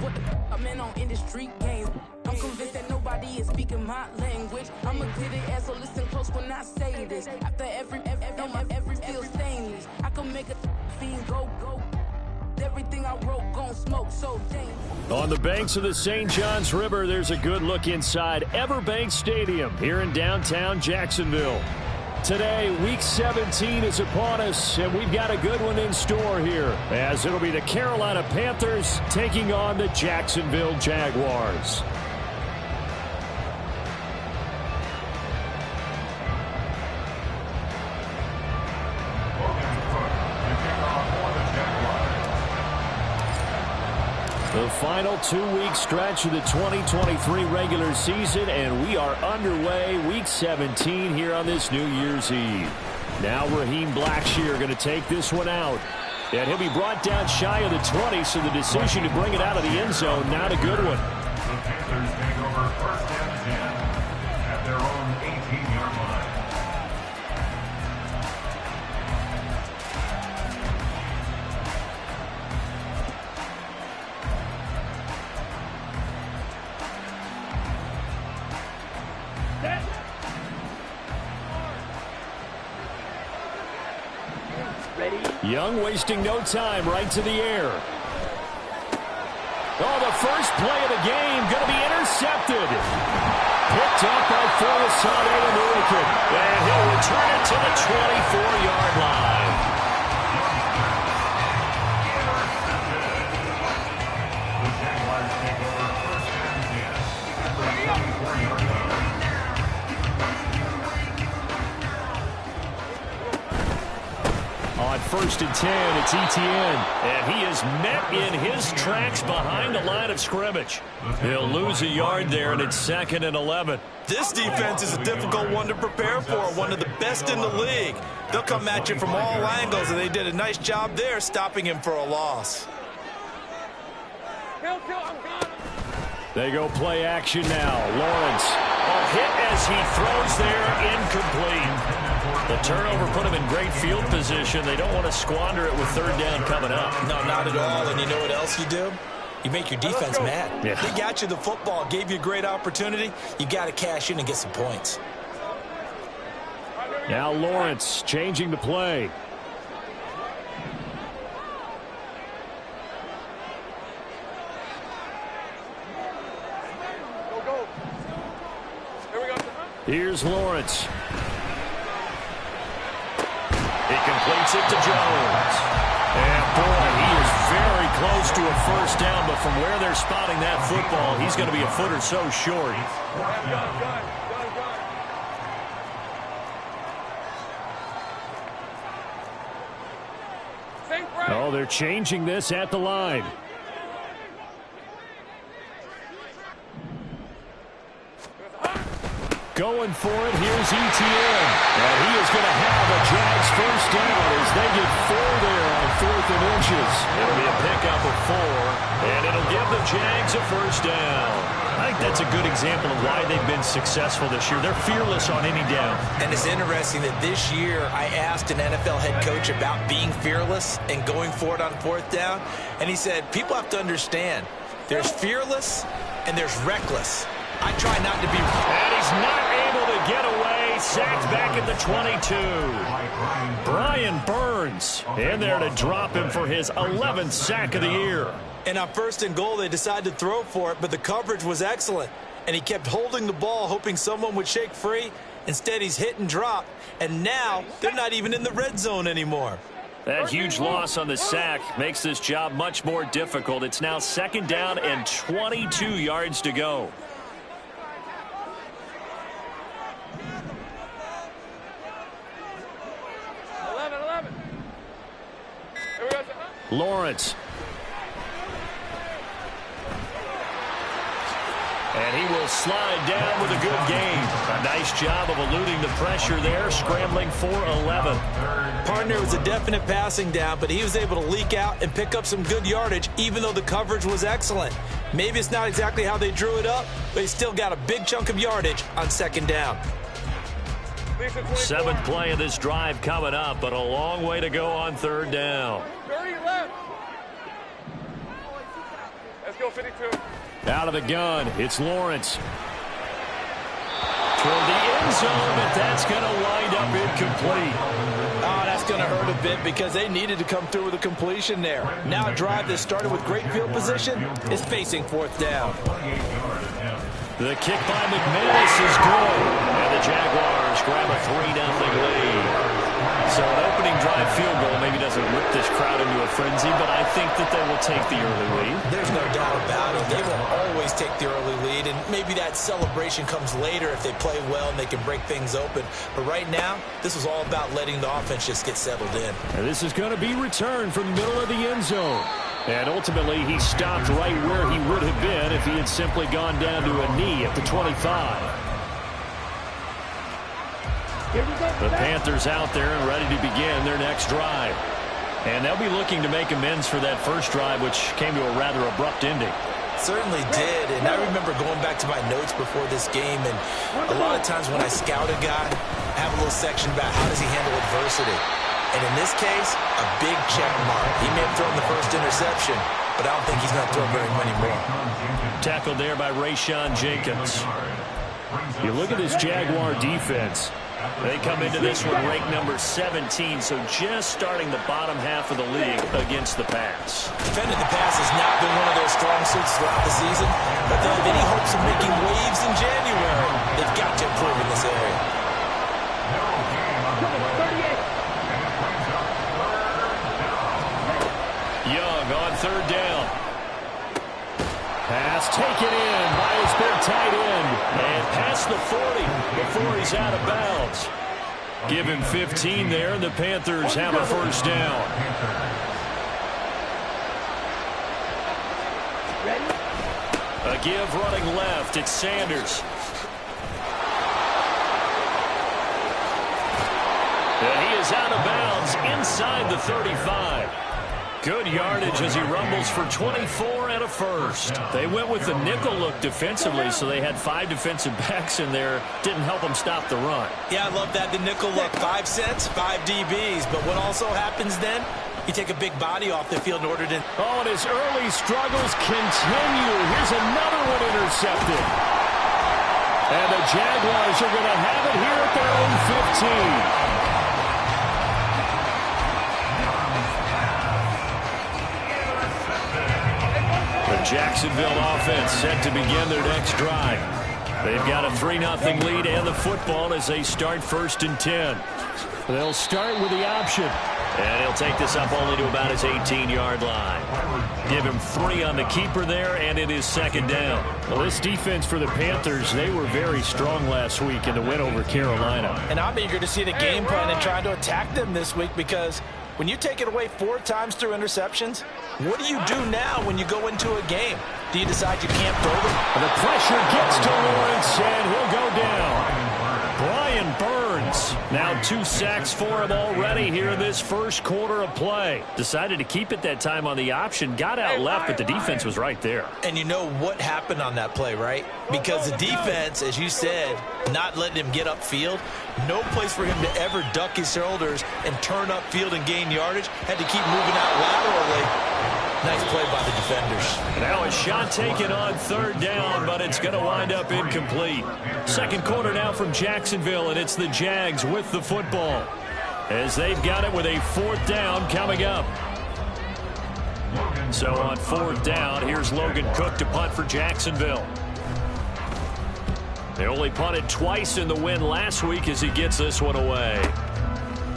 what the I'm in on industry games. I'm convinced that nobody is speaking my language. I'ma get it as so listen close when I say this. After every feel stainless. I can make a fiend go. Everything I wrote gon' smoke so dangerous. On the banks of the St. Johns River, there's a good look inside Everbank Stadium here in downtown Jacksonville. Today, Week 17 is upon us, and we've got a good one in store here, as it'll be the Carolina Panthers taking on the Jacksonville Jaguars. The final 2-week stretch of the 2023 regular season, and we are underway Week 17 here on this New Year's Eve. Now Raheem Blackshear going to take this one out, and he'll be brought down shy of the 20, so the decision to bring it out of the end zone, not a good one. The Panthers take over first down and 10 at their own 18-yard line. Young wasting no time, right to the air. Oh, the first play of the game going to be intercepted. Picked up by Folasade and Urican. And he'll return it to the 24-yard line. The Jaguars take over first down and 10 at the 24-yard line. On first and 10, it's Etienne, and he is met in his tracks behind the line of scrimmage. He'll lose a yard there, and it's 2nd and 11. This defense is a difficult one to prepare for, one of the best in the league. They'll come at you from all angles, and they did a nice job there stopping him for a loss. They go play action now. Lawrence, a hit as he throws there, incomplete. The turnover put him in great field position. They don't want to squander it with third down coming up. No, not at all. And you know what else you do? You make your defense mad. Yeah. He got you the football, gave you a great opportunity. You got to cash in and get some points. Now Lawrence changing the play. Here's Lawrence. He completes it to Jones. And boy, he is very close to a first down, but from where they're spotting that football, he's going to be a foot or so short. Oh, they're changing this at the line. Going for it, here's Etienne. And he is going to have a Jags first down as they get 4 there on 4th and inches. It'll be a pickup of 4, and it'll give the Jags a first down. I think that's a good example of why they've been successful this year. They're fearless on any down. And it's interesting that this year I asked an NFL head coach about being fearless and going for it on 4th down, and he said, people have to understand, there's fearless and there's reckless. I try not to be. And he's not able to get away. Sacked back at the 22. Brian Burns in there to drop him for his 11th sack of the year. And on 1st and goal, they decided to throw for it, but the coverage was excellent. And he kept holding the ball, hoping someone would shake free. Instead, he's hit and dropped. And now they're not even in the red zone anymore. That huge loss on the sack makes this job much more difficult. It's now 2nd down and 22 yards to go. Lawrence. And he will slide down with a good gain. A nice job of eluding the pressure there, scrambling for 11. Partner was a definite passing down, but he was able to leak out and pick up some good yardage, even though the coverage was excellent. Maybe it's not exactly how they drew it up, but he still got a big chunk of yardage on 2nd down. 7th play of this drive coming up, but a long way to go on 3rd down. 30 left. Let's go 52. Out of the gun, it's Lawrence. Toward the end zone, but that's going to wind up incomplete. Oh, that's going to hurt a bit because they needed to come through with a completion there. Now a drive that started with great field position is facing 4th down. The kick by McManus is good. And the Jaguars grab a 3-0 lead. So an opening drive field goal maybe doesn't whip this crowd into a frenzy, but I think that they will take the early lead. There's no doubt about it. They will always take the early lead, and maybe that celebration comes later if they play well and they can break things open. But right now, this was all about letting the offense just get settled in. And this is going to be returned from the middle of the end zone. And ultimately, he stopped right where he would have been if he had simply gone down to a knee at the 25. The Panthers out there and ready to begin their next drive. And they'll be looking to make amends for that first drive, which came to a rather abrupt ending. Certainly did, and I remember going back to my notes before this game, and a lot of times when I scout a guy, I have a little section about how does he handle adversity. And in this case, a big check mark. He may have thrown the first interception, but I don't think he's going to throw very many more. Tackled there by Rayshon Jenkins. You look at this Jaguar defense. They come into this one ranked number 17, so just starting the bottom half of the league against the pass. Defending the pass has not been one of their strong suits throughout the season, but they have any hopes of making waves in January. They've got to improve in this area. Young on 3rd down. Pass taken in by his big tight end. And past the 40 before he's out of bounds. Give him 15 there, and the Panthers have a first down. A give running left. It's Sanders. And he is out of bounds inside the 35. Good yardage as he rumbles for 24 and a first. They went with the nickel look defensively, so they had 5 defensive backs in there. Didn't help them stop the run. Yeah, I love that, the nickel look. 5 cents, 5 DBs. But what also happens then, you take a big body off the field in order to... Oh, and his early struggles continue. Here's another one intercepted. And the Jaguars are going to have it here at their own 15. Jacksonville offense set to begin their next drive. They've got a 3-0 lead and the football as they start 1st and 10. They'll start with the option. And he'll take this up only to about his 18-yard line. Give him 3 on the keeper there, and it is 2nd down. Well, this defense for the Panthers, they were very strong last week in the win over Carolina. And I'm eager to see the game plan and trying to attack them this week because when you take it away 4 times through interceptions, what do you do now when you go into a game? Do you decide you can't throw them? And the pressure gets to Lawrence, and he'll go down. Brian Burns, now 2 sacks for him already here in this first quarter of play. Decided to keep it that time on the option, got out left, but the defense was right there. And you know what happened on that play, right? Because the defense, as you said, not letting him get upfield, no place for him to ever duck his shoulders and turn upfield and gain yardage. Had to keep moving out laterally. Nice play by the defenders. Now a shot taken on 3rd down, but it's going to wind up incomplete. Second quarter now from Jacksonville, and it's the Jags with the football as they've got it with a 4th down coming up. So on 4th down, here's Logan Cook to punt for Jacksonville. They only punted twice in the win last week as he gets this one away.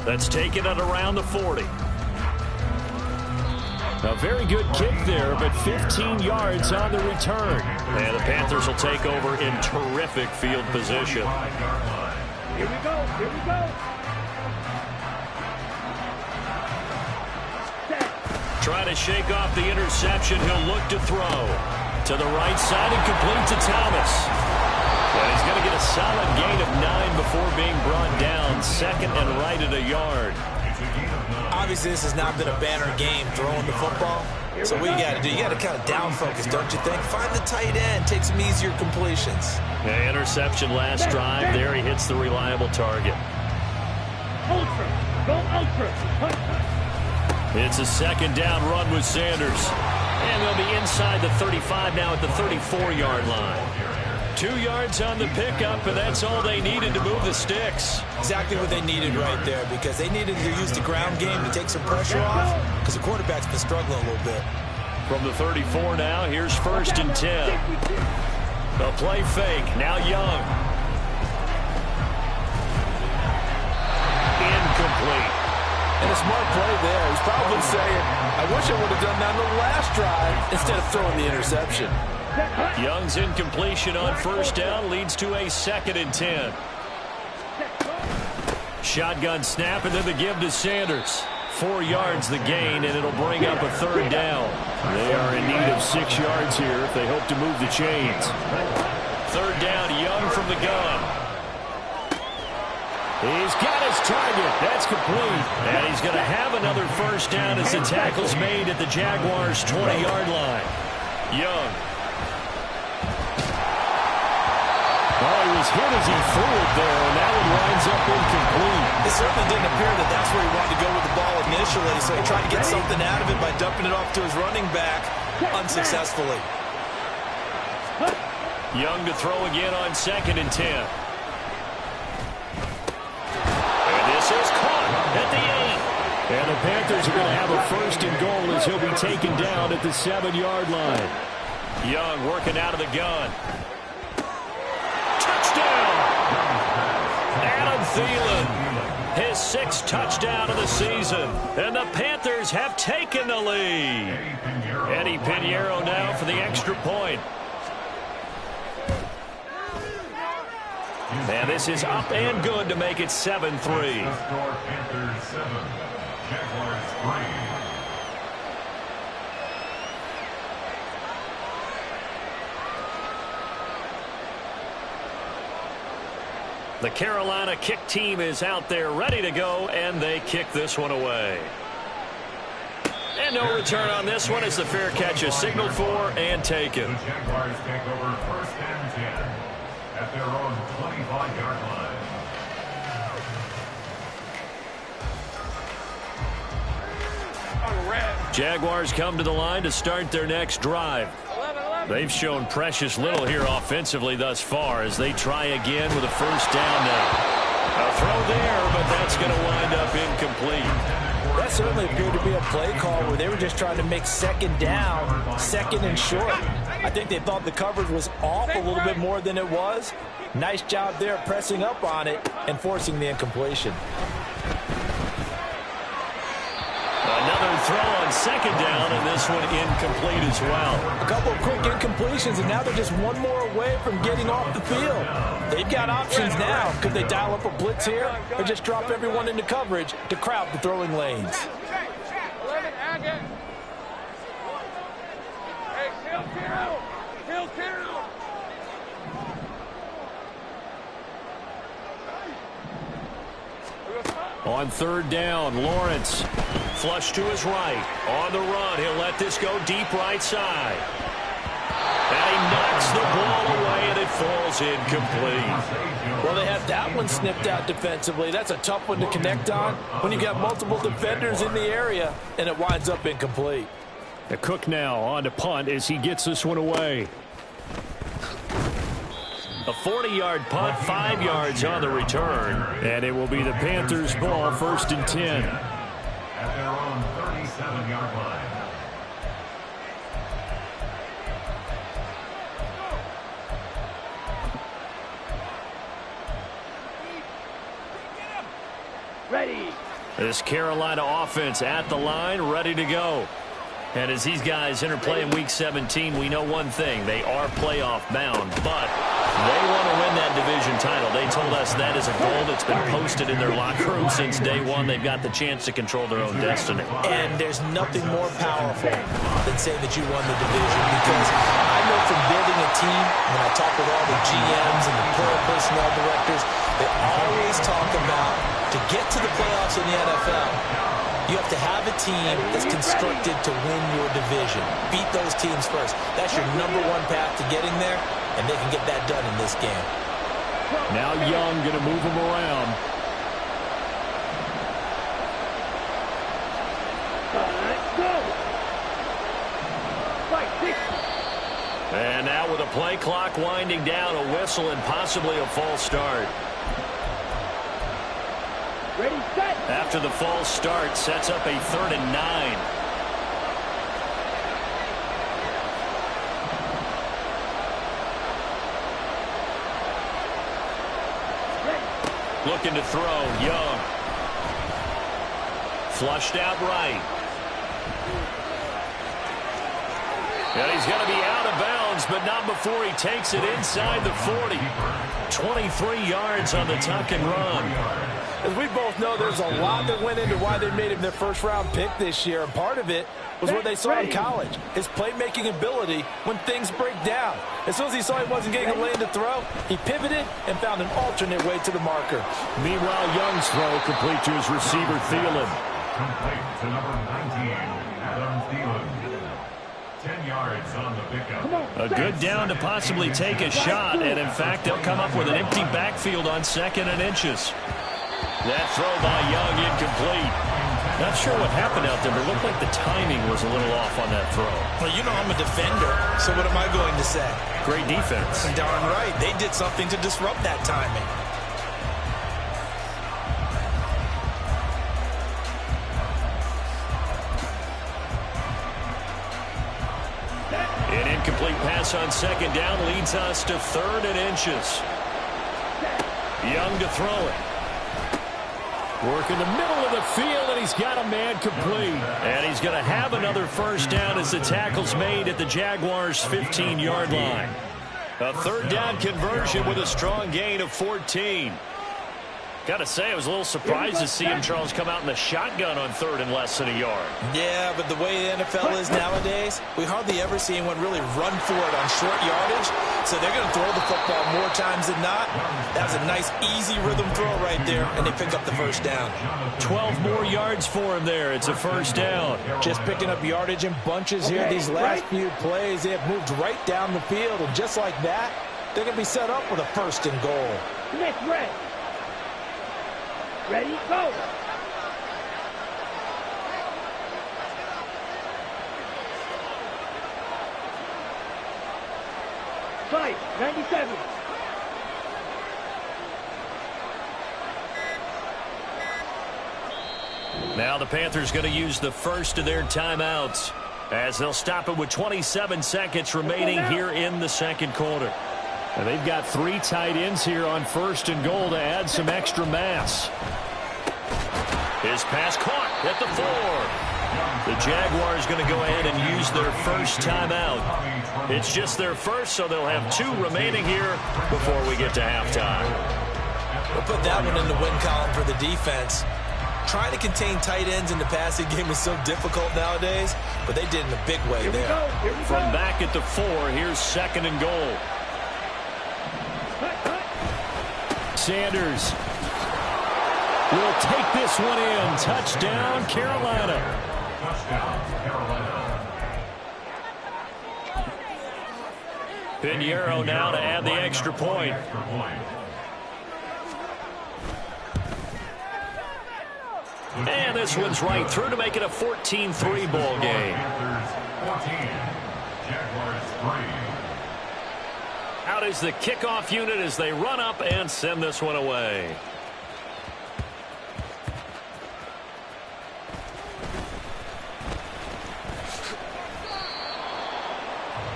That's taken at around the 40. A very good kick there, but 15 yards on the return. And the Panthers will take over in terrific field position. Here we go. Here we go. Trying to shake off the interception. He'll look to throw. To the right side and complete to Thomas. And he's going to get a solid gain of 9 before being brought down. 2nd and right at a yard. Obviously, this has not been a banner game throwing the football. So what you got to do, you got to kind of down focus, don't you think? Find the tight end, take some easier completions. Yeah, interception last drive. There he hits the reliable target. Ultra. Go ultra. It's a 2nd down run with Sanders. And they'll be inside the 35 now at the 34-yard line. 2 yards on the pickup, and that's all they needed to move the sticks. Exactly what they needed right there, because they needed to use the ground game to take some pressure off, because the quarterback's been struggling a little bit. From the 34 now, here's 1st and 10. The play fake, now Young. Incomplete. And a smart play there. He's probably saying, I wish I would have done that on the last drive instead of throwing the interception. Young's incompletion on 1st down leads to a 2nd and 10. Shotgun snap, and then the give to Sanders. 4 yards the gain, and it'll bring up a 3rd down. They are in need of 6 yards here if they hope to move the chains. 3rd down, Young from the gun. He's got his target. That's complete. And he's going to have another 1st down as the tackle's made at the Jaguars' 20-yard line. Young. Oh, he was hit as he threw it there, and that one winds up incomplete. It certainly didn't appear that that's where he wanted to go with the ball initially, so he tried to get something out of it by dumping it off to his running back unsuccessfully. Young to throw again on 2nd and 10. And this is caught at the 8. And the Panthers are going to have a 1st and goal as he'll be taken down at the 7-yard line. Young working out of the gun. Touchdown! Adam Thielen, his 6th touchdown of the season. And the Panthers have taken the lead. Eddie Pinheiro now for the extra point. And this is up and good to make it 7-3. Panthers 7, Jaguars 3. The Carolina kick team is out there ready to go, and they kick this one away. And no return on this one as the fair catch is signaled for and taken. The Jaguars take over 1st and 10 at their own 25-yard line. Jaguars come to the line to start their next drive. They've shown precious little here offensively thus far as they try again with a 1st down now. A throw there, but that's going to wind up incomplete. That certainly appeared to be a play call where they were just trying to make 2nd down, 2nd and short. I think they thought the coverage was off a little bit more than it was. Nice job there pressing up on it and forcing the incompletion. Another throw on 2nd down, and this one incomplete as well. A couple of quick incompletions, and now they're just one more away from getting off the field. They've got options now. Could they dial up a blitz here or just drop everyone into coverage to crowd the throwing lanes? On 3rd down, Lawrence flush to his right. On the run, he'll let this go deep right side. And he knocks the ball away, and it falls incomplete. Well, they have that one snipped out defensively. That's a tough one to connect on when you got multiple defenders in the area, and it winds up incomplete. The Cook now on to punt as he gets this one away. A 40-yard punt, 5 yards on the return. And it will be the Panthers' ball, 1st and 10. At their own 37-yard line. Ready. This Carolina offense at the line, ready to go. And as these guys interplay in Week 17, we know one thing. They are playoff bound, but they want to win that division title. They told us that is a goal that's been posted in their locker room since day one. They've got the chance to control their own destiny. And there's nothing more powerful than saying that you won the division, because I know from building a team, when I talk with all the GMs and the player personnel directors, they always talk about to get to the playoffs in the NFL, you have to have a team that's constructed to win your division. Beat those teams first. That's your #1 path to getting there, and they can get that done in this game. Now Young going to move him around. Let's go. And now with a play clock winding down, a whistle and possibly a false start. Ready, set. After the false start, sets up a 3rd and 9. Looking to throw, Young. Flushed out right. And he's going to be out of bounds, but not before he takes it inside the 40. 23 yards on the tuck and run. As we both know, there's a lot that went into why they made him their first-round pick this year. And part of it was what they saw in college, his playmaking ability when things break down. As soon as he saw he wasn't getting a lane to throw, he pivoted and found an alternate way to the marker. Meanwhile, Young's throw complete to his receiver, Thielen. Complete to number 19, Adam Thielen. 10 yards on the pickup. A good down to possibly take a shot, and in fact, they'll come up with an empty backfield on 2nd and inches. That throw by Young incomplete. Not sure what happened out there, but it looked like the timing was a little off on that throw. Well, you know I'm a defender, so what am I going to say? Great defense. Darn right. They did something to disrupt that timing. An incomplete pass on 2nd down leads us to 3rd and inches. Young to throw it. Work in the middle of the field, and he's got a man complete. And he's going to have another first down as the tackle's made at the Jaguars' 15-yard line. A 3rd down conversion with a strong gain of 14. Got to say, I was a little surprised to see him, Charles, come out in the shotgun on 3rd and less than a yard. Yeah, but the way the NFL is nowadays, we hardly ever see anyone really run for it on short yardage. So they're going to throw the football more times than not. That was a nice, easy rhythm throw right there, and they pick up the first down. 12 more yards for him there. It's a first down. Just picking up yardage in bunches here. These last few plays, they have moved right down the field, and just like that, they're going to be set up with a 1st and goal. Next red. Ready, go. Fight, 97. Now the Panthers going to use the first of their timeouts as they'll stop it with 27 seconds remaining here in the 2nd quarter. And they've got 3 tight ends here on 1st and goal to add some extra mass. His pass caught at the 4. The Jaguars going to go ahead and use their first timeout. It's just their first, so they'll have 2 remaining here before we get to halftime. We'll put that one in the win column for the defense. Trying to contain tight ends in the passing game is so difficult nowadays, but they did in a big way there. From back at the 4, here's 2nd and goal. Sanders will take this one in. Touchdown, Carolina. Touchdown, Carolina. Pinheiro now to add the extra point. And this one's right through to make it a 14-3 ball game. Panthers 14, Jaguars 3. Out is the kickoff unit as they run up and send this one away.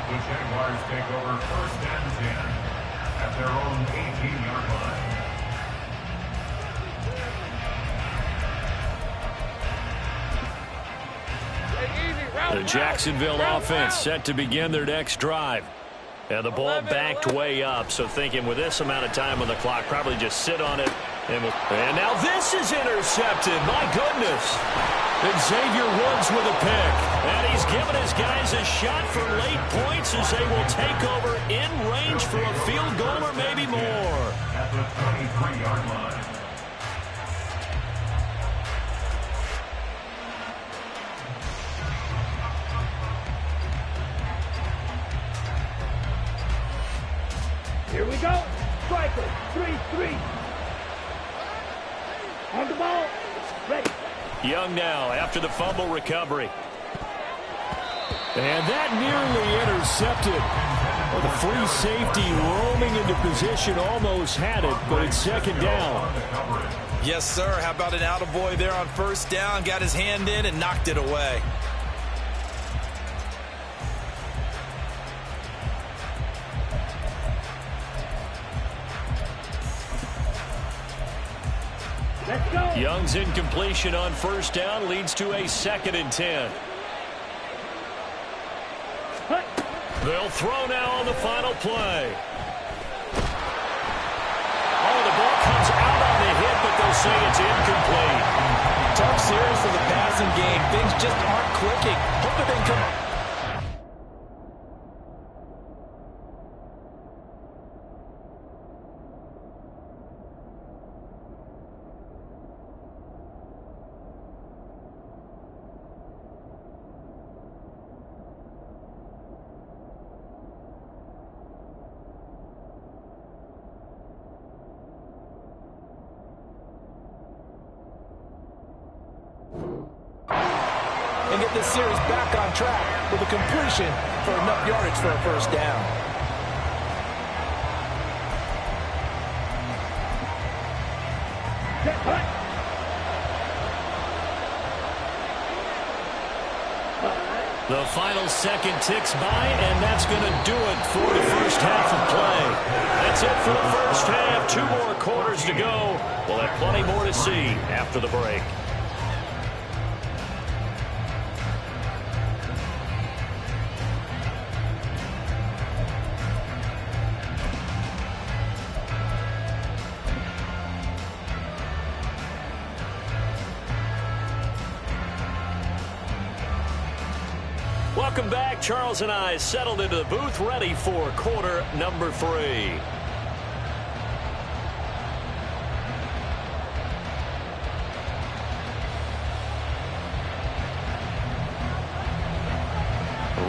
The Jaguars take over 1st and 10 at their own 18-yard line. The Jacksonville offense set to begin their next drive. And the ball backed way up, so thinking with this amount of time on the clock, probably just sit on it. And now this is intercepted. My goodness. Xavier Woods with a pick. And he's given his guys a shot for late points as they will take over in range for a field goal or maybe more. At the 23-yard line. Here we go. Striker, 3-3. On the ball. Ready. Young now after the fumble recovery. And that nearly intercepted. Well, the free safety roaming into position almost had it, but it's second down. Yes, sir. How about an attaboy there on first down? Got his hand in and knocked it away. Let's go. Young's incompletion on first down leads to a 2nd and 10. Hut. They'll throw now on the final play. Oh, the ball comes out on the hit, but they'll say it's incomplete. Tough series for the passing game. Things just aren't clicking. Hoping they can come. And get this series back on track with a completion for enough yardage for a first down. Set. Hut. The final second ticks by, and that's going to do it for the first half of play. That's it for the first half. 2 more quarters to go. We'll have plenty more to see after the break. Welcome back. Charles and I settled into the booth, ready for quarter number 3.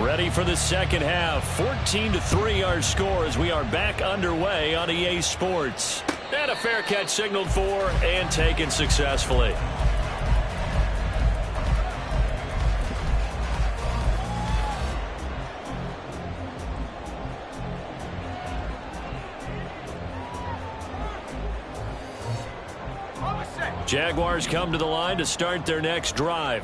Ready for the second half. 14-3 our score as we are back underway on EA Sports. And a fair catch signaled for and taken successfully. Jaguars come to the line to start their next drive.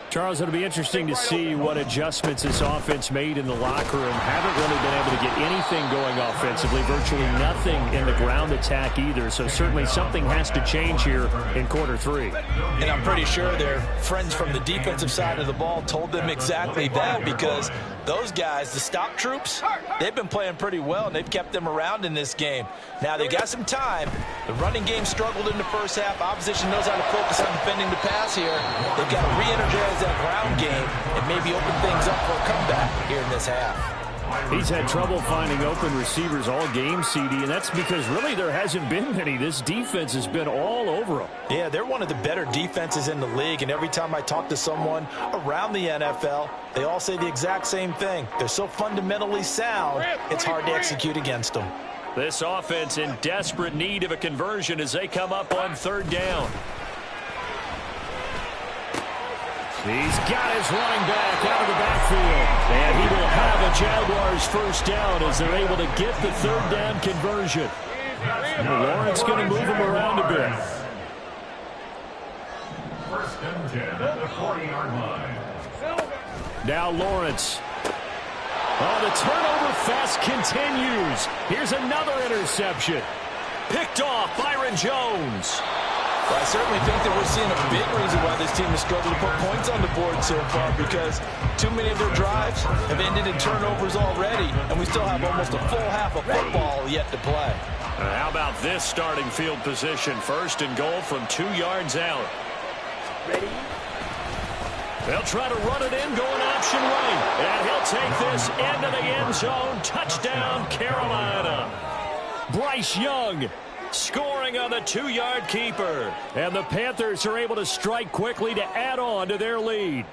Charles, it'll be interesting to see what adjustments this offense made in the locker room. Haven't really been able to get anything going offensively, virtually nothing in the ground attack either. So certainly something has to change here in quarter 3. And I'm pretty sure their friends from the defensive side of the ball told them exactly that, because those guys, the stop troops, they've been playing pretty well, and they've kept them around in this game. Now, they've got some time. The running game struggled in the first half. Opposition knows how to focus on defending the pass here. They've got to re-energize that ground game and maybe open things up for a comeback here in this half. He's had trouble finding open receivers all game, CD, and that's because really there hasn't been many. This defense has been all over them. Yeah, they're one of the better defenses in the league, and every time I talk to someone around the NFL, they all say the exact same thing. They're so fundamentally sound, it's hard to execute against them. This offense in desperate need of a conversion as they come up on 3rd down. He's got his running back out of the backfield. And he will have a Jaguars first down as they're able to get the 3rd down conversion. Lawrence going to move him around a bit. 1st and 10 at the 40-yard line. Now Lawrence. Oh, the turnover fest continues. Here's another interception. Picked off Byron Jones. Well, I certainly think that we're seeing a big reason why this team has struggled to put points on the board so far, because too many of their drives have ended in turnovers already, and we still have almost a full half of football yet to play. How about this starting field position? 1st and goal from 2 yards out. Ready. They'll try to run it in, going option right. And he'll take this into the end zone. Touchdown, Carolina. Bryce Young scoring on the 2-yard keeper. And the Panthers are able to strike quickly to add on to their lead.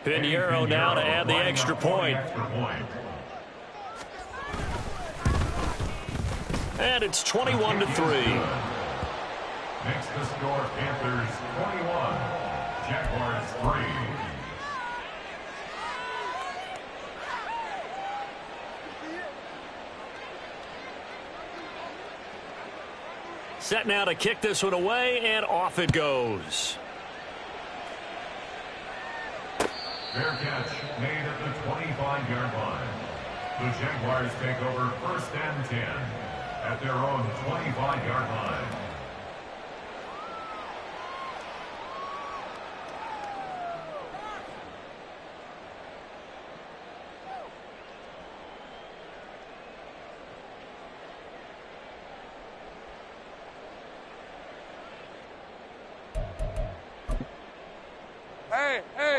Pinheiro now to add the extra point. And it's 21-3. Makes the score Panthers 21, Jaguars 3. Set now to kick this one away, and off it goes. Fair catch made at the 25-yard line. The Jaguars take over 1st and 10 at their own 25-yard line.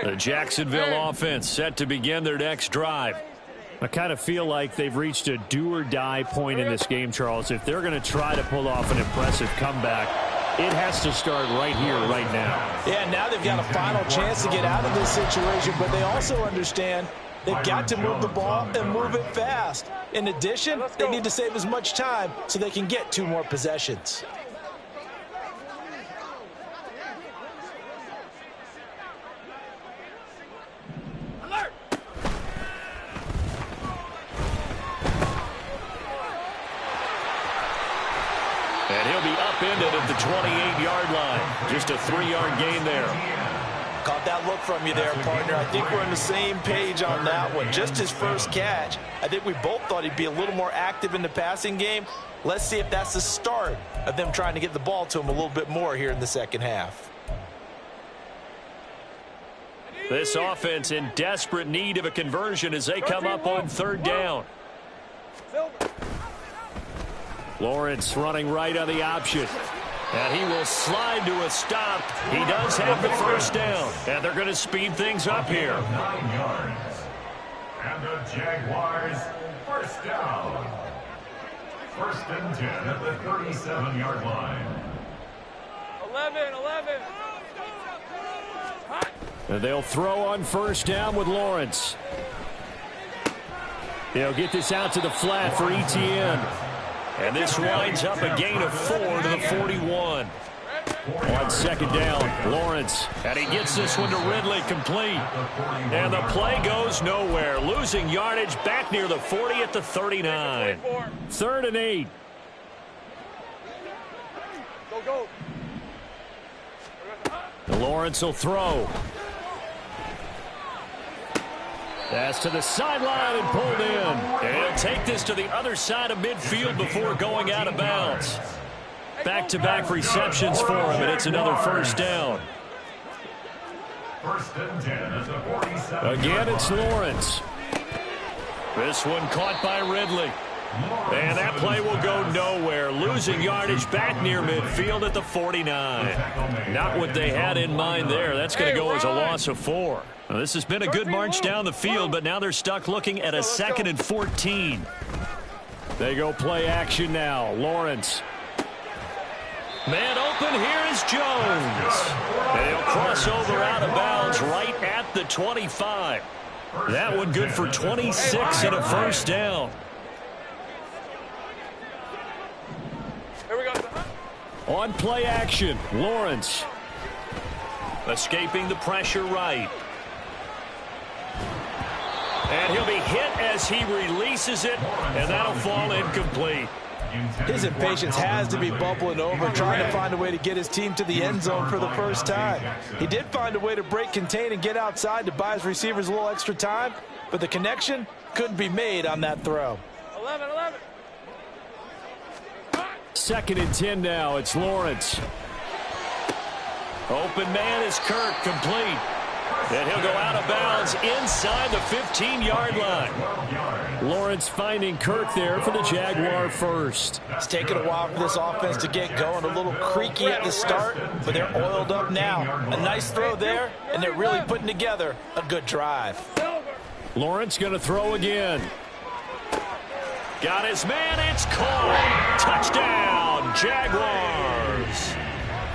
The Jacksonville offense set to begin their next drive. I kind of feel like they've reached a do-or-die point in this game, Charles. If they're going to try to pull off an impressive comeback, it has to start right here, right now. Yeah, now they've got a final chance to get out of this situation, but they also understand they've got to move the ball and move it fast. In addition, they need to save as much time so they can get 2 more possessions. And he'll be upended at the 28-yard line. Just a 3-yard gain there. Caught that look from you there, partner. I think we're on the same page on that one. Just his first catch. I think we both thought he'd be a little more active in the passing game. Let's see if that's the start of them trying to get the ball to him a little bit more here in the second half. This offense in desperate need of a conversion as they come up on 3rd down. Lawrence running right on the option. And he will slide to a stop. He does have the first down. And they're going to speed things up here. 9 yards. And the Jaguars first down. 1st and 10 at the 37-yard line. 11. And they'll throw on 1st down with Lawrence. They'll get this out to the flat for Etienne. And this winds up a gain of 4 to the 41. On 2nd down, Lawrence. And he gets this one to Ridley, complete. And the play goes nowhere. Losing yardage back near the 40 at the 39. 3rd and 8. Go. Lawrence will throw. Pass to the sideline and pulled in. And he'll take this to the other side of midfield before going out of bounds. Back-to-back receptions for him, and it's another 1st down. 1st and 10 at the 47. Again, it's Lawrence. This one caught by Ridley. And that play will go nowhere. Losing yardage back near midfield at the 49. Not what they had in mind there. That's going to go as a loss of 4. Well, this has been a good march down the field, but now they're stuck looking at a 2nd and 14. They go play action now. Lawrence. Man open, here is Jones. And he'll cross over out of bounds right at the 25. That one good for 26 and a 1st down. Here we go. On play action, Lawrence. Escaping the pressure right. And he'll be hit as he releases it, and that'll fall incomplete. His impatience has to be bubbling over, trying to find a way to get his team to the end zone for the first time. He did find a way to break contain and get outside to buy his receivers a little extra time, but the connection couldn't be made on that throw. 11. 2nd and 10 now. It's Lawrence. Open man is Kirk, complete. And he'll go out of bounds inside the 15-yard line. Lawrence finding Kirk there for the Jaguar first. It's taken a while for this offense to get going. A little creaky at the start, but they're oiled up now. A nice throw there, and they're really putting together a good drive. Lawrence going to throw again. Got his man, it's caught. Touchdown, Jaguars.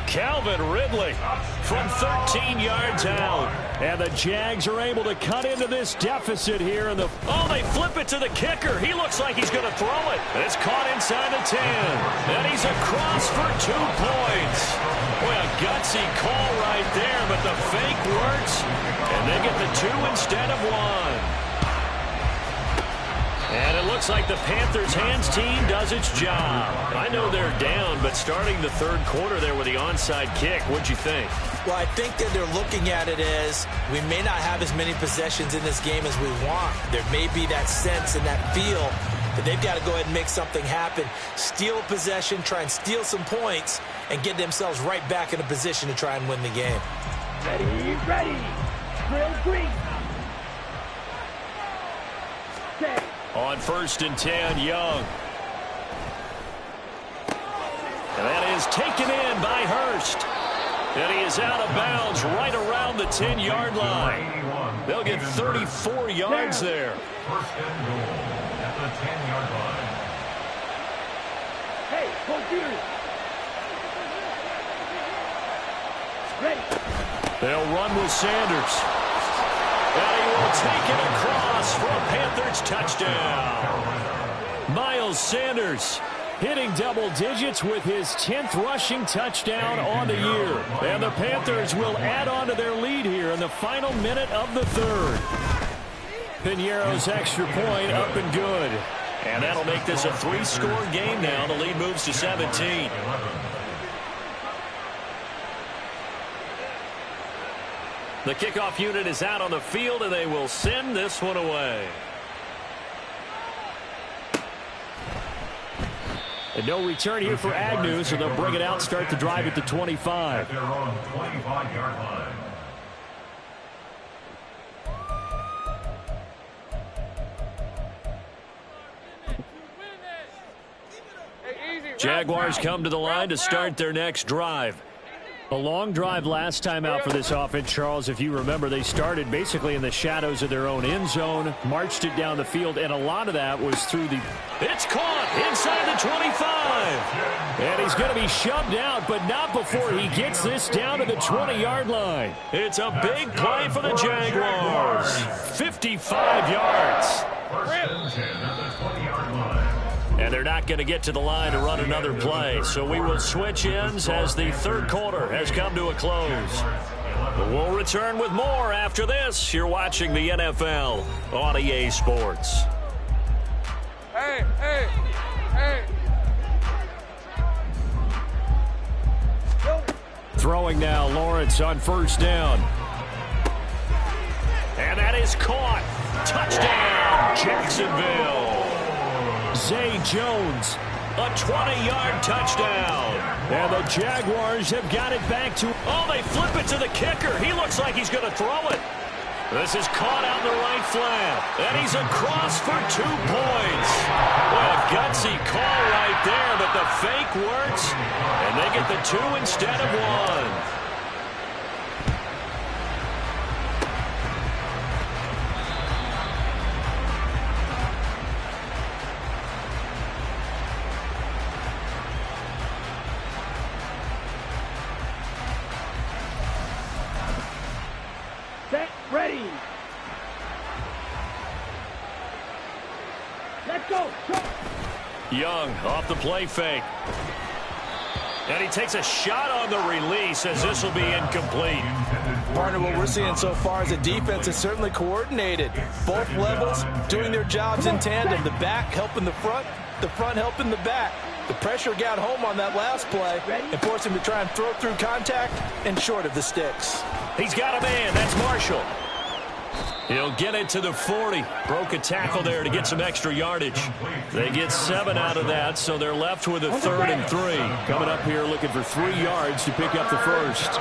Calvin Ridley from 13 yards out. And the Jags are able to cut into this deficit here. In the they flip it to the kicker. He looks like he's going to throw it. It's caught inside the 10. And he's across for 2 points. Boy, a gutsy call right there, but the fake works. And they get the 2 instead of 1. And it looks looks like the Panthers' hands team does its job. I know they're down, but starting the third quarter there with the onside kick, what'd you think? Well, I think that they're looking at it as we may not have as many possessions in this game as we want. There may be that sense and that feel that they've got to go ahead and make something happen, steal a possession, try and steal some points, and get themselves right back in a position to try and win the game. Ready. Drill green. Okay. On 1st and 10, Young. And that is taken in by Hurst. And he is out of bounds right around the 10-yard line. They'll get 34 yards there. 1st and goal at the 10-yard line. Hey, hold serious. Ready. They'll run with Sanders. And he will take it across for a Panthers touchdown. Miles Sanders hitting double digits with his 10th rushing touchdown on the year. And the Panthers will add on to their lead here in the final minute of the third. Piñeiro's extra point up and good. And that'll make this a 3-score game now. The lead moves to 17. The kickoff unit is out on the field, and they will send this one away. And no return here for Agnew, so they'll bring it out, start the drive at the 25. At their own 25-yard line. Jaguars come to the line to start their next drive. A long drive last time out for this offense, Charles. If you remember, they started basically in the shadows of their own end zone, marched it down the field, and a lot of that was through the... It's caught inside the 25. And he's going to be shoved out, but not before he gets this down to the 20-yard line. It's a big play for the Jaguars. 55 yards. 1st and 10 at the 20-yard line. And they're not going to get to the line to run another play. So we will switch ends as the third quarter has come to a close. But we'll return with more after this. You're watching the NFL on EA Sports. Hey. Throwing now, Lawrence on 1st down. And that is caught. Touchdown, Jacksonville. Zay Jones, a 20-yard touchdown. And the Jaguars have got it back to... Oh, they flip it to the kicker. He looks like he's going to throw it. This is caught out in the right flat. And he's across for 2 points. Well, a gutsy call right there, but the fake works. And they get the 2 instead of 1. Ready. Let's go. Young off the play fake. And he takes a shot on the release as this will be incomplete. Partner, what we're seeing so far is a defense is certainly coordinated. Both levels doing their jobs in tandem. The back helping the front helping the back. The pressure got home on that last play and forced him to try and throw through contact and short of the sticks. He's got a man. That's Marshall. He'll get it to the 40. Broke a tackle there to get some extra yardage. They get 7 out of that, so they're left with a 3rd and 3. Coming up here looking for 3 yards to pick up the first.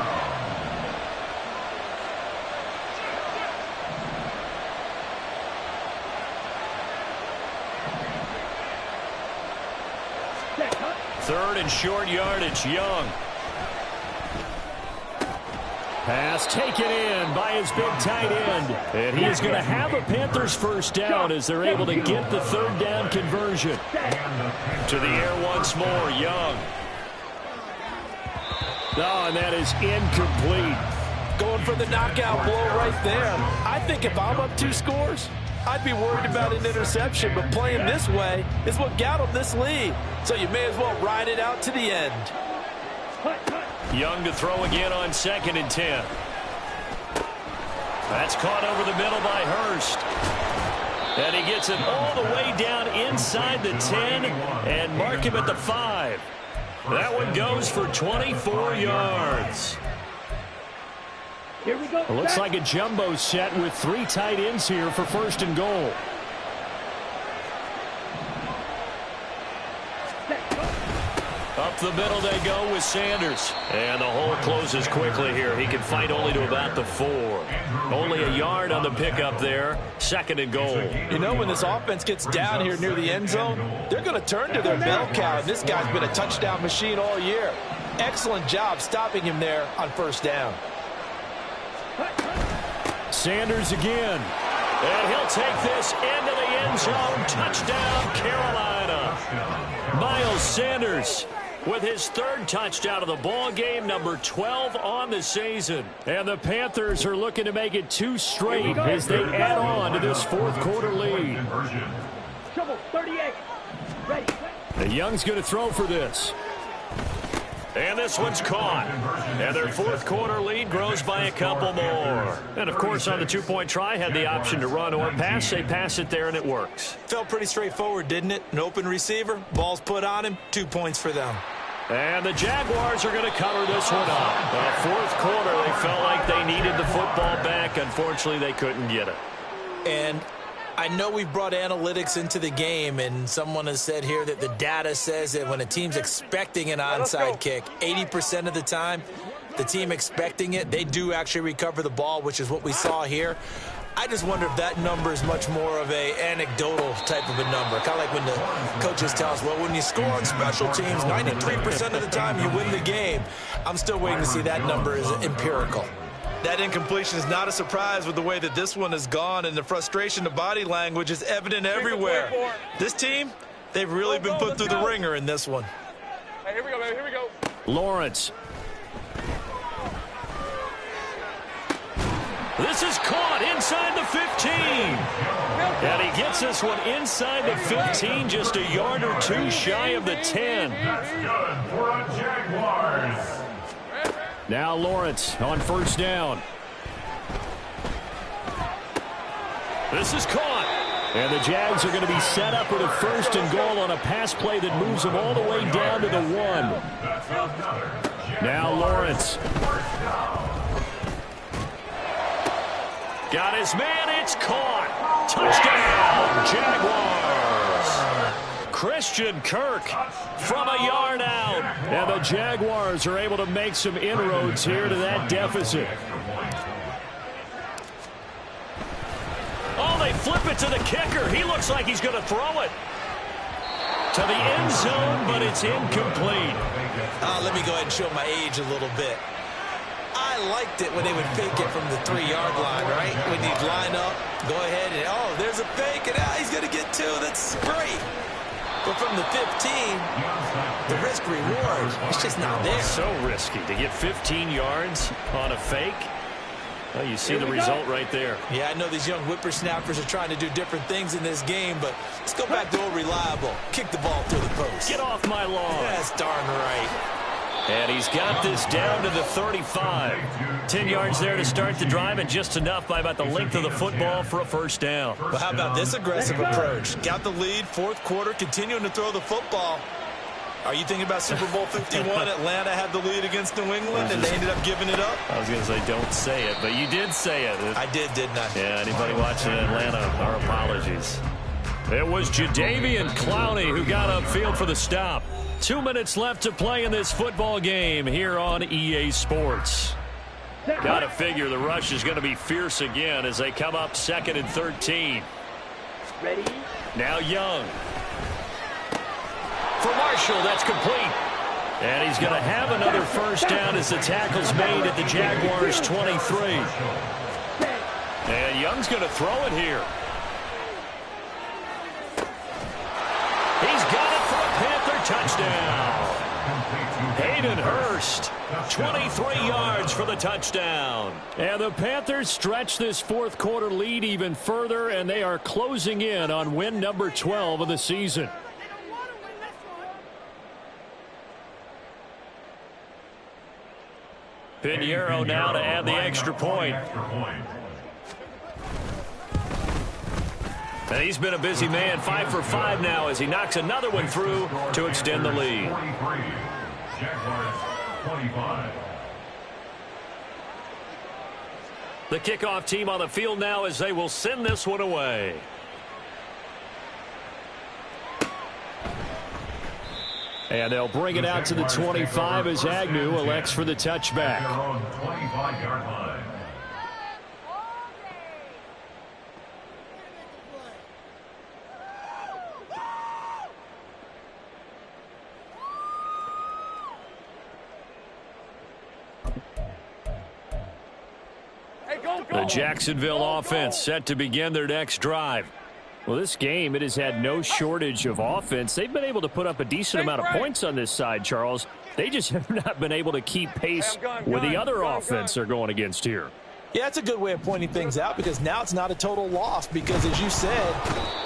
Third and short yardage, Young. Pass taken in by his big tight end. And he is going to have a Panthers first down as they're able to get the 3rd down conversion. To the air once more, Young. Oh, and that is incomplete. Going for the knockout blow right there. I think if I'm up 2 scores, I'd be worried about an interception, but playing this way is what got him this lead. So you may as well ride it out to the end. Young to throw again on 2nd and 10. That's caught over the middle by Hurst. And he gets it all the way down inside the 10 and mark him at the 5. That one goes for 24 yards. Here we go. It looks like a jumbo set with 3 tight ends here for 1st and goal. Up the middle they go with Sanders. And the hole closes quickly here. He can fight only to about the 4. Only a yard on the pickup there. 2nd and goal. You know, when this offense gets down here near the end zone, they're going to turn to their bell cow. And this guy's been a touchdown machine all year. Excellent job stopping him there on 1st down. Sanders again. And he'll take this into the end zone. Touchdown, Carolina. Miles Sanders with his 3rd touchdown of the ball game, number 12 on the season. And the Panthers are looking to make it 2 straight as they add on to this 4th quarter lead. Trouble 38. Ready. And Young's going to throw for this. And this one's caught. And their 4th quarter lead grows by a couple more. And, of course, on the 2-point try, had the option to run or pass. They pass it there, and it works. Felt pretty straightforward, didn't it? An open receiver, ball's put on him, 2 points for them. And the Jaguars are going to cover this one up. The 4th quarter, they felt like they needed the football back. Unfortunately, they couldn't get it. And I know we've brought analytics into the game, and someone has said here that the data says that when a team's expecting an onside kick, 80% of the time, the team expecting it, they do actually recover the ball, which is what we saw here. I just wonder if that number is much more of a anecdotal type of a number. Kind of like when the coaches tell us, well, when you score on special teams, 93% of the time you win the game. I'm still waiting to see that number is empirical. That incompletion is not a surprise with the way that this one has gone, and the frustration, the body language is evident everywhere. This team, they've really been put through the ringer in this one. Hey, here we go, baby. Here we go. Lawrence. This is caught inside the 15. And he gets this one inside the 15, just a yard or 2 shy of the 10. That's good for a Jaguars. Now Lawrence on 1st down. This is caught. And the Jags are going to be set up with a 1st and goal on a pass play that moves them all the way down to the 1. Now Lawrence. Got his man. It's caught. Touchdown, Jaguars. Christian Kirk from a yard out. And the Jaguars are able to make some inroads here to that deficit. Oh, they flip it to the kicker. He looks like he's going to throw it to the end zone, but it's incomplete. Let me go ahead and show my age a little bit. I liked it when they would fake it from the 3-yard line, right? When you'd line up, go ahead and, oh, there's a fake, and he's going to get 2. That's great. But from the 15, the risk-reward, it's just not there. So risky to get 15 yards on a fake. Well, you see the result right there. Yeah, I know these young whippersnappers are trying to do different things in this game, but let's go back to old reliable. Kick the ball through the post. Get off my lawn. That's darn right. And he's got this down to the 35. 10 yards there to start the drive, and just enough by about the length of the football for a 1st down. Well, how about this aggressive approach? Got the lead, 4th quarter, continuing to throw the football. Are you thinking about Super Bowl 51? Atlanta had the lead against New England, and they ended up giving it up? I was going to say don't say it, but you did say it. I did, didn't I? Yeah, anybody watching in Atlanta, our apologies. It was Jadeveon Clowney who got upfield for the stop. 2 minutes left to play in this football game here on EA Sports. Got to figure the rush is going to be fierce again as they come up 2nd and 13. Ready? Now Young. For Marshall, that's complete. And he's going to have another 1st down as the tackle's made at the Jaguars' 23. And Young's going to throw it here. He's got it for a Panther touchdown. Hayden Hurst, 23 yards for the touchdown. And the Panthers stretch this 4th quarter lead even further, and they are closing in on win number 12 of the season. Pinheiro now to add the extra point. And he's been a busy man, 5 for 5 now as he knocks another one through to extend the lead. Jaguars 25. The kickoff team on the field now as they will send this one away. And they'll bring it out to the 25 as Agnew elects for the touchback. At their own 25-yard line. The Jacksonville offense set to begin their next drive. Well, this game, it has had no shortage of offense. They've been able to put up a decent amount of points on this side, Charles. They just have not been able to keep pace with the other offense they're going against here. Yeah, that's a good way of pointing things out because now it's not a total loss because, as you said,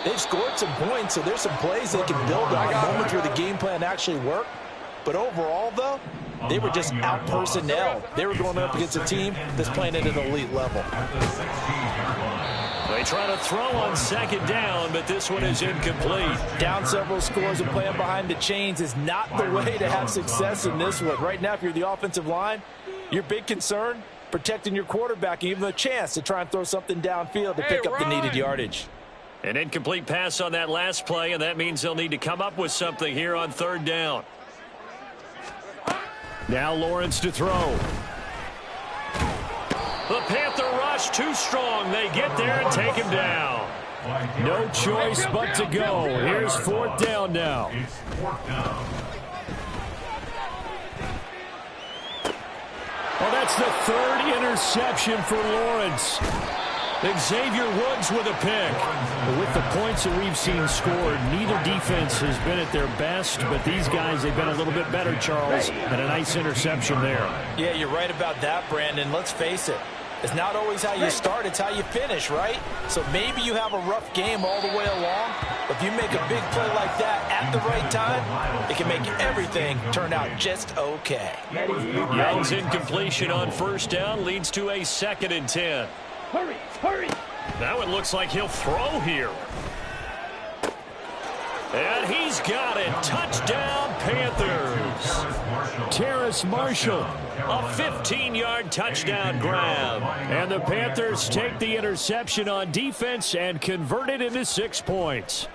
they've scored some points, so there's some plays they can build on, moments where the game plan actually worked. But overall, though, they were just out-personnel. They were going up against a team that's playing at an elite level. They try to throw on second down, but this one is incomplete. Down several scores and playing behind the chains is not the way to have success in this one. Right now, if you're the offensive line, your big concern, protecting your quarterback and giving him a chance to try and throw something downfield to pick up the needed yardage. An incomplete pass on that last play, and that means they'll need to come up with something here on third down. Now Lawrence to throw. The Panther rush too strong. They get there and take him down. No choice but to go. Here's fourth down now. It's fourth down. Well, that's the third interception for Lawrence. Xavier Woods with a pick. With the points that we've seen scored, neither defense has been at their best, but these guys, they've been a little bit better, Charles, and a nice interception there. Yeah, you're right about that, Brandon. Let's face it. It's not always how you start, it's how you finish, right? So maybe you have a rough game all the way along, but if you make a big play like that at the right time, it can make everything turn out just okay. Young's incompletion on first down leads to a 2nd and 10. Hurry, hurry. Now it looks like he'll throw here. And he's got it. Touchdown, Panthers. Terrace Marshall, a 15-yard touchdown grab. And the Panthers take the interception on defense and convert it into 6 points.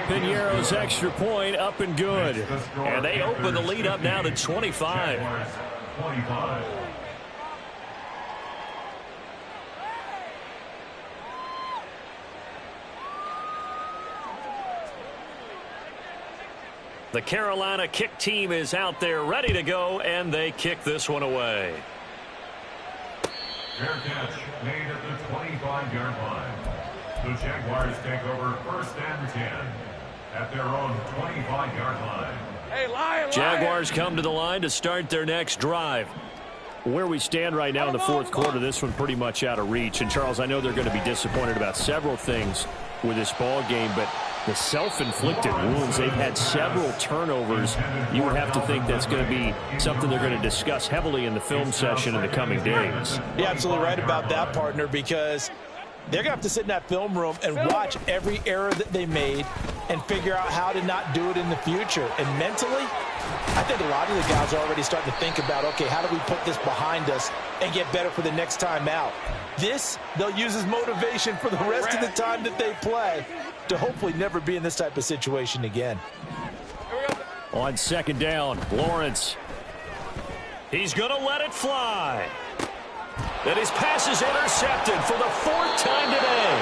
Piñeiro's extra point up and good. And they open the lead up now to 25. The Carolina kick team is out there ready to go, and they kick this one away. Fair catch made at the 25-yard line. The Jaguars take over 1st and 10 at their own 25-yard line. Hey, Lion! Jaguars come to the line to start their next drive. Where we stand right now in the fourth quarter, this one pretty much out of reach. And, Charles, I know they're going to be disappointed about several things with this ball game, but the self-inflicted wounds, they've had several turnovers. You would have to think that's going to be something they're going to discuss heavily in the film session in the coming days. You're absolutely right about that, partner, because they're going to have to sit in that film room and watch every error that they made and figure out how to not do it in the future. And mentally, I think a lot of the guys are already starting to think about, okay, how do we put this behind us and get better for the next time out? This, they'll use as motivation for the rest of the time that they play to hopefully never be in this type of situation again. On second down, Lawrence. He's going to let it fly. And his pass is intercepted for the 4th time today.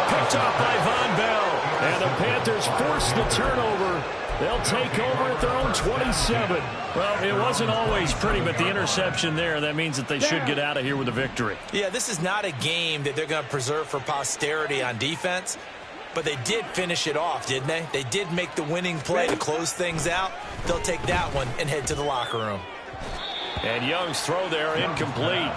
Picked off by Von Bell. And the Panthers force the turnover. They'll take over at their own 27. Well, it wasn't always pretty, but the interception there, that means that they should get out of here with a victory. Yeah, this is not a game that they're going to preserve for posterity on defense, but they did finish it off, didn't they? They did make the winning play to close things out. They'll take that one and head to the locker room. And Young's throw there incomplete.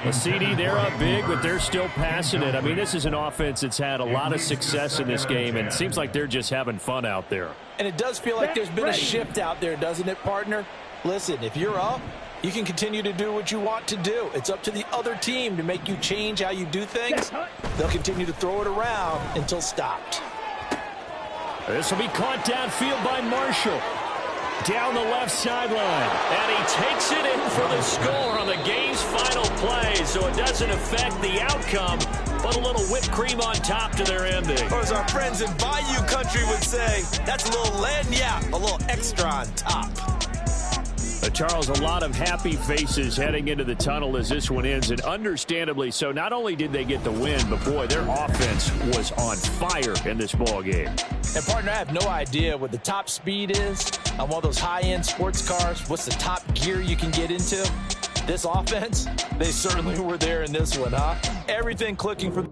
The CD, they're up big, but they're still passing it. I mean, this is an offense that's had a lot of success in this game, and it seems like they're just having fun out there. And it does feel like there's been a shift out there, doesn't it, partner? Listen, if you're up, You can continue to do what you want to do. It's up to the other team to make you change how you do things. They'll continue to throw it around until stopped. This will be caught downfield by Marshall. Down the left sideline. And he takes it in for the score on the game's final play. So it doesn't affect the outcome, but a little whipped cream on top to their ending. Or as our friends in Bayou Country would say, that's a little lagniappe, a little extra on top. Charles, a lot of happy faces heading into the tunnel as this one ends, and understandably so. Not only did they get the win, but boy, their offense was on fire in this ball game. And partner, I have no idea what the top speed is on one of those high-end sports cars. What's the top gear you can get into? This offense, they certainly were there in this one, huh? Everything clicking for